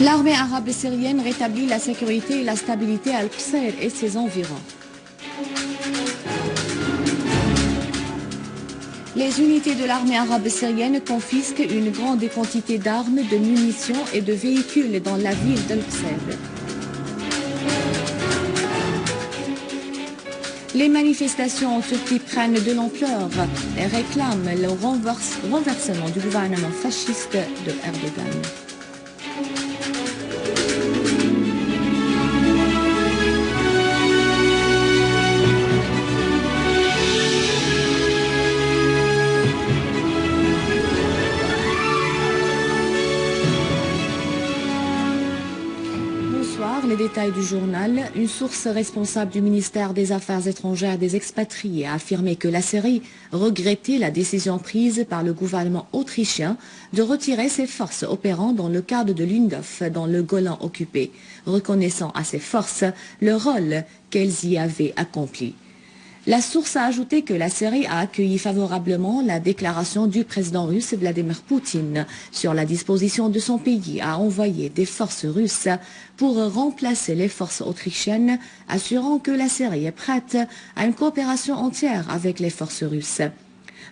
L'armée arabe syrienne rétablit la sécurité et la stabilité à Al-Qusayr et ses environs. Les unités de l'armée arabe syrienne confisquent une grande quantité d'armes, de munitions et de véhicules dans la ville d'Al-Qusayr. Les manifestations en Turquie prennent de l'ampleur et réclament le renversement du gouvernement fasciste de Erdogan. Les détails du journal. Une source responsable du ministère des Affaires étrangères des expatriés a affirmé que la Syrie regrettait la décision prise par le gouvernement autrichien de retirer ses forces opérant dans le cadre de l'UNDOF dans le Golan occupé, reconnaissant à ces forces le rôle qu'elles y avaient accompli. La source a ajouté que la Syrie a accueilli favorablement la déclaration du président russe Vladimir Poutine sur la disposition de son pays à envoyer des forces russes pour remplacer les forces autrichiennes, assurant que la Syrie est prête à une coopération entière avec les forces russes.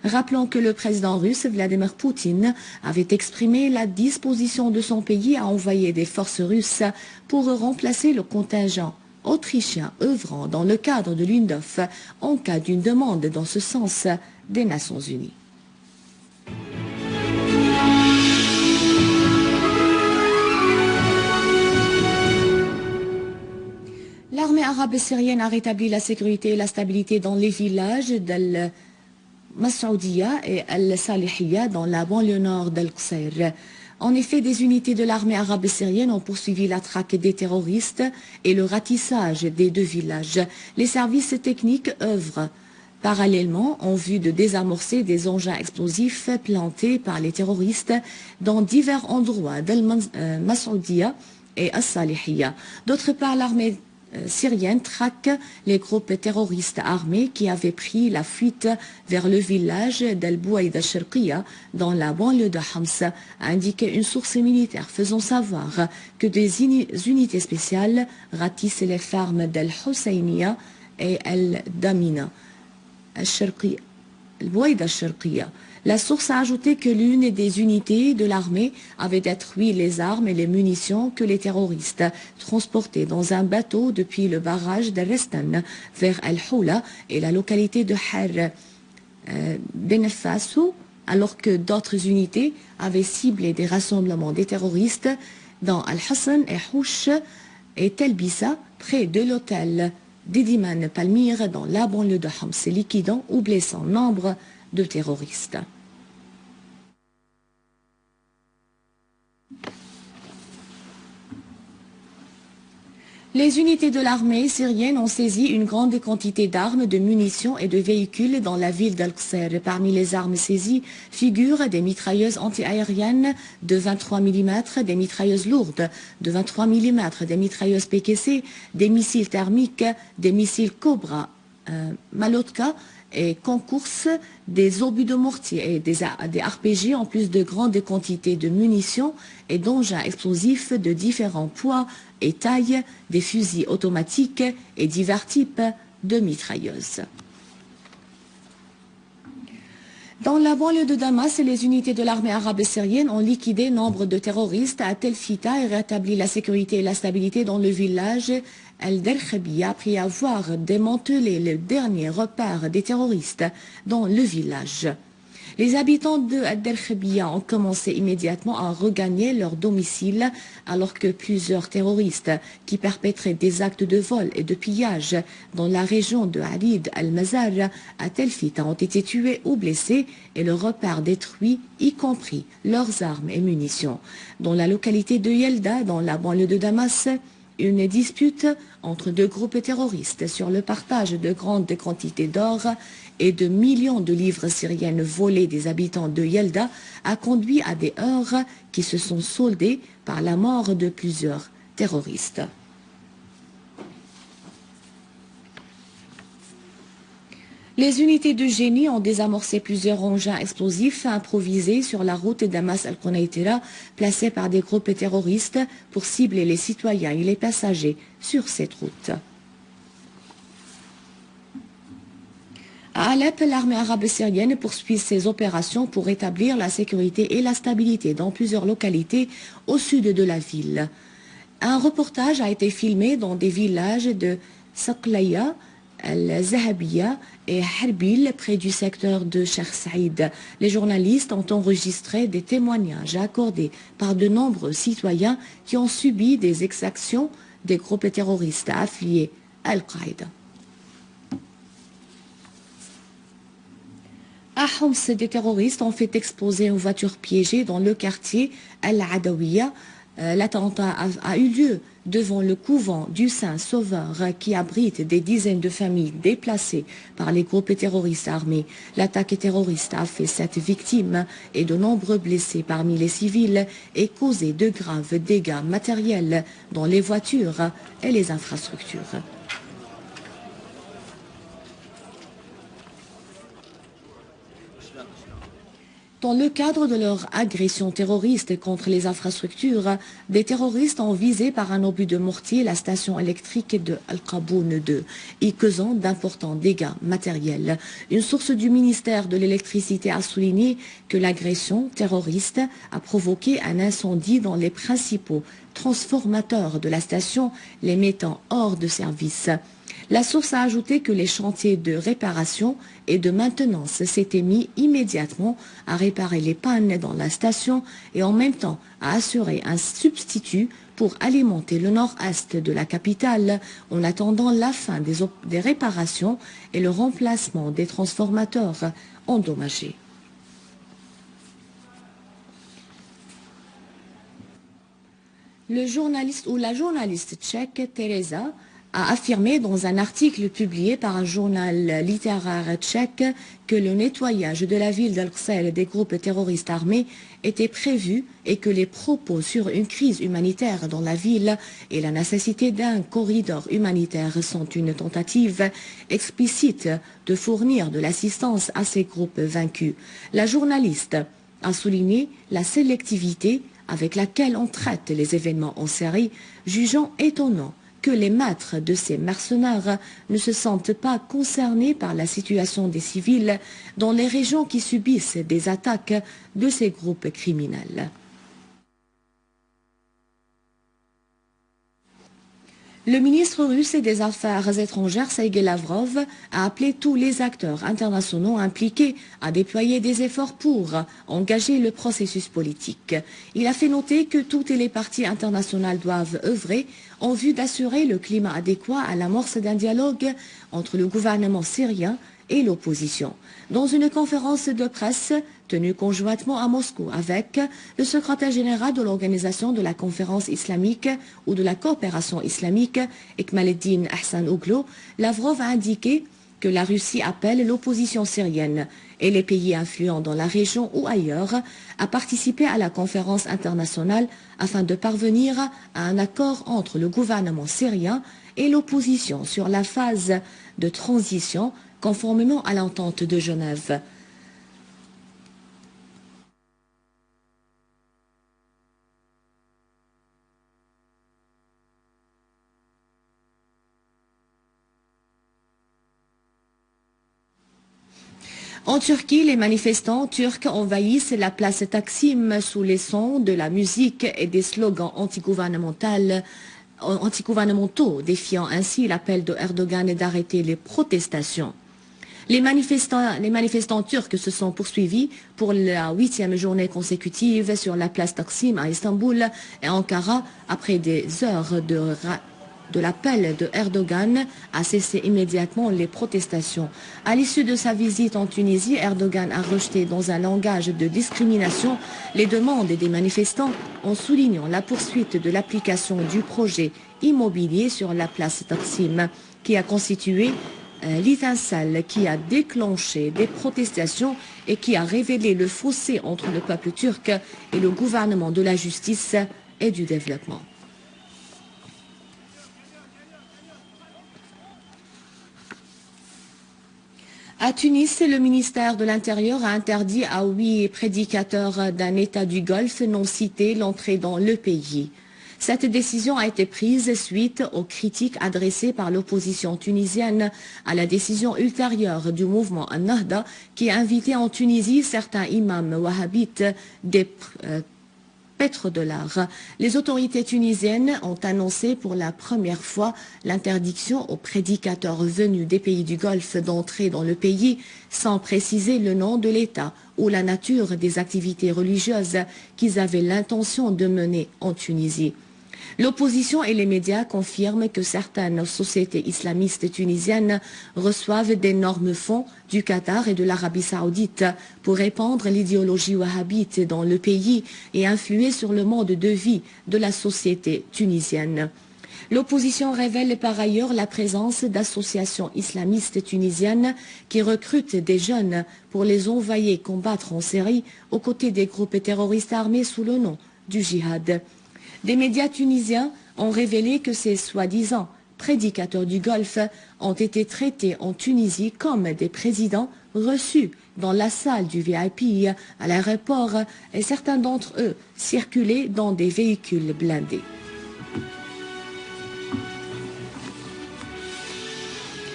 Rappelons que le président russe Vladimir Poutine avait exprimé la disposition de son pays à envoyer des forces russes pour remplacer le contingent autrichien œuvrant dans le cadre de l'UNDOF en cas d'une demande dans ce sens des Nations Unies. L'armée arabe syrienne a rétabli la sécurité et la stabilité dans les villages d'Al-Mas'oudiya et Al-Salihiyya dans la banlieue nord d'Al-Qusayr. En effet, des unités de l'armée arabe syrienne ont poursuivi la traque des terroristes et le ratissage des deux villages. Les services techniques œuvrent parallèlement en vue de désamorcer des engins explosifs plantés par les terroristes dans divers endroits d'Al-Mas'oudiya et Al-Salihiyya. D'autre part, l'armée syrienne traque les groupes terroristes armés qui avaient pris la fuite vers le village d'Al-Bouaïda Sharqiya dans la banlieue de Homs, a indiqué une source militaire faisant savoir que des unités spéciales ratissent les fermes d'Al-Husayniya et Al-Damina, Al-Bouaïda Sharqiya. La source a ajouté que l'une des unités de l'armée avait détruit les armes et les munitions que les terroristes transportaient dans un bateau depuis le barrage d'Al-Restan vers Al-Houla et la localité de Har Benefassou, alors que d'autres unités avaient ciblé des rassemblements des terroristes dans Al-Hassan et Houch et Telbissa, près de l'hôtel d'Ediman Palmyre dans la banlieue de Homs, liquidant ou blessant nombre de terroristes. Les unités de l'armée syrienne ont saisi une grande quantité d'armes, de munitions et de véhicules dans la ville d'Al-Qusayr. Parmi les armes saisies figurent des mitrailleuses antiaériennes de 23 mm, des mitrailleuses lourdes de 23 mm, des mitrailleuses PKC, des missiles thermiques, des missiles Cobra, Malotka et concours, des obus de mortier et des RPG en plus de grandes quantités de munitions et d'engins explosifs de différents poids et tailles, des fusils automatiques et divers types de mitrailleuses. Dans la banlieue de Damas, les unités de l'armée arabe syrienne ont liquidé nombre de terroristes à Tel Fita et rétabli la sécurité et la stabilité dans le village Al-Derkhabiya après avoir démantelé le dernier repère des terroristes dans le village. Les habitants de Al-Derkhabiya ont commencé immédiatement à regagner leur domicile alors que plusieurs terroristes qui perpétraient des actes de vol et de pillage dans la région de Halid al-Mazar à Tel Fita ont été tués ou blessés et leurs repères détruits, y compris leurs armes et munitions. Dans la localité de Yelda, dans la banlieue de Damas, une dispute entre deux groupes terroristes sur le partage de grandes quantités d'or et de millions de livres syriennes volées des habitants de Yelda a conduit à des heurts qui se sont soldés par la mort de plusieurs terroristes. Les unités de génie ont désamorcé plusieurs engins explosifs improvisés sur la route Damas al-Qunaitira, placés par des groupes terroristes pour cibler les citoyens et les passagers sur cette route. À Alep, l'armée arabe syrienne poursuit ses opérations pour rétablir la sécurité et la stabilité dans plusieurs localités au sud de la ville. Un reportage a été filmé dans des villages de Saqlaya, Al-Zahabiya et Harbil, près du secteur de Sheikh Saïd. Les journalistes ont enregistré des témoignages accordés par de nombreux citoyens qui ont subi des exactions des groupes terroristes affiliés à Al-Qaïda. À Homs, des terroristes ont fait exploser une voiture piégée dans le quartier Al-Adawiya. L'attentat a eu lieu devant le couvent du Saint-Sauveur qui abrite des dizaines de familles déplacées par les groupes terroristes armés. L'attaque terroriste a fait 7 victimes et de nombreux blessés parmi les civils et causé de graves dégâts matériels dans les voitures et les infrastructures. Dans le cadre de leur agression terroriste contre les infrastructures, des terroristes ont visé par un obus de mortier la station électrique de Al-Qaboun 2, y causant d'importants dégâts matériels. Une source du ministère de l'électricité a souligné que l'agression terroriste a provoqué un incendie dans les principaux transformateurs de la station, les mettant hors de service. La source a ajouté que les chantiers de réparation et de maintenance s'étaient mis immédiatement à réparer les pannes dans la station et en même temps à assurer un substitut pour alimenter le nord-est de la capitale en attendant la fin des réparations et le remplacement des transformateurs endommagés. Le journaliste ou la journaliste tchèque Teresa a affirmé dans un article publié par un journal littéraire tchèque que le nettoyage de la ville d'Al-Qsel des groupes terroristes armés était prévu et que les propos sur une crise humanitaire dans la ville et la nécessité d'un corridor humanitaire sont une tentative explicite de fournir de l'assistance à ces groupes vaincus. La journaliste a souligné la sélectivité avec laquelle on traite les événements en série, jugeant étonnant que les maîtres de ces mercenaires ne se sentent pas concernés par la situation des civils dans les régions qui subissent des attaques de ces groupes criminels. Le ministre russe des Affaires étrangères, Sergei Lavrov, a appelé tous les acteurs internationaux impliqués à déployer des efforts pour engager le processus politique. Il a fait noter que toutes les parties internationales doivent œuvrer en vue d'assurer le climat adéquat à l'amorce d'un dialogue entre le gouvernement syrien et l'opposition. Dans une conférence de presse tenue conjointement à Moscou avec le secrétaire général de l'Organisation de la Conférence islamique ou de la coopération islamique, Ekmaleddin Hassan Oghlo, Lavrov a indiqué que la Russie appelle l'opposition syrienne et les pays influents dans la région ou ailleurs à participer à la conférence internationale afin de parvenir à un accord entre le gouvernement syrien et l'opposition sur la phase de transition conformément à l'entente de Genève. En Turquie, les manifestants turcs envahissent la place Taksim sous les sons de la musique et des slogans antigouvernementaux, défiant ainsi l'appel de Erdogan d'arrêter les protestations. Les manifestants turcs se sont poursuivis pour la 8e journée consécutive sur la place Taksim à Istanbul et Ankara après des heures de l'appel de Erdogan à cesser immédiatement les protestations. À l'issue de sa visite en Tunisie, Erdogan a rejeté dans un langage de discrimination les demandes des manifestants en soulignant la poursuite de l'application du projet immobilier sur la place Taksim qui a constitué l'étincelle qui a déclenché des protestations et qui a révélé le fossé entre le peuple turc et le gouvernement de la justice et du développement. À Tunis, le ministère de l'Intérieur a interdit à 8 prédicateurs d'un État du Golfe non cité l'entrée dans le pays. Cette décision a été prise suite aux critiques adressées par l'opposition tunisienne à la décision ultérieure du mouvement An-Nahda qui a invité en Tunisie certains imams wahhabites des pétrodollars. Les autorités tunisiennes ont annoncé pour la première fois l'interdiction aux prédicateurs venus des pays du Golfe d'entrer dans le pays sans préciser le nom de l'État ou la nature des activités religieuses qu'ils avaient l'intention de mener en Tunisie. L'opposition et les médias confirment que certaines sociétés islamistes tunisiennes reçoivent d'énormes fonds du Qatar et de l'Arabie saoudite pour répandre l'idéologie wahhabite dans le pays et influer sur le mode de vie de la société tunisienne. L'opposition révèle par ailleurs la présence d'associations islamistes tunisiennes qui recrutent des jeunes pour les envoyer combattre en Syrie aux côtés des groupes terroristes armés sous le nom du djihad. Des médias tunisiens ont révélé que ces soi-disant prédicateurs du Golfe ont été traités en Tunisie comme des présidents reçus dans la salle du VIP à l'aéroport et certains d'entre eux circulaient dans des véhicules blindés.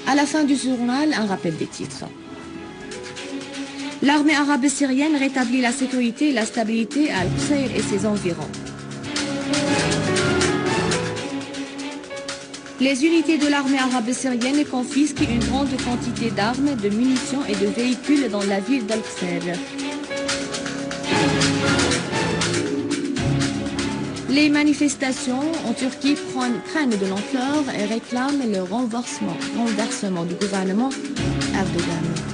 À la fin du journal, un rappel des titres. L'armée arabe syrienne rétablit la sécurité et la stabilité à Al-Qusayr et ses environs. Les unités de l'armée arabe syrienne confisquent une grande quantité d'armes, de munitions et de véhicules dans la ville d'Al-Qusayr. Les manifestations en Turquie prennent de l'ampleur et réclament le renversement du gouvernement Erdogan.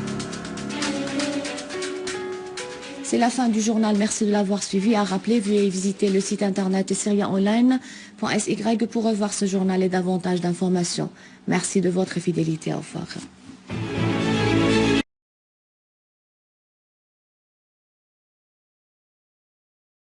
C'est la fin du journal. Merci de l'avoir suivi. À rappeler, veuillez visiter le site internet syriaonline.sy pour revoir ce journal et davantage d'informations. Merci de votre fidélité. Au revoir.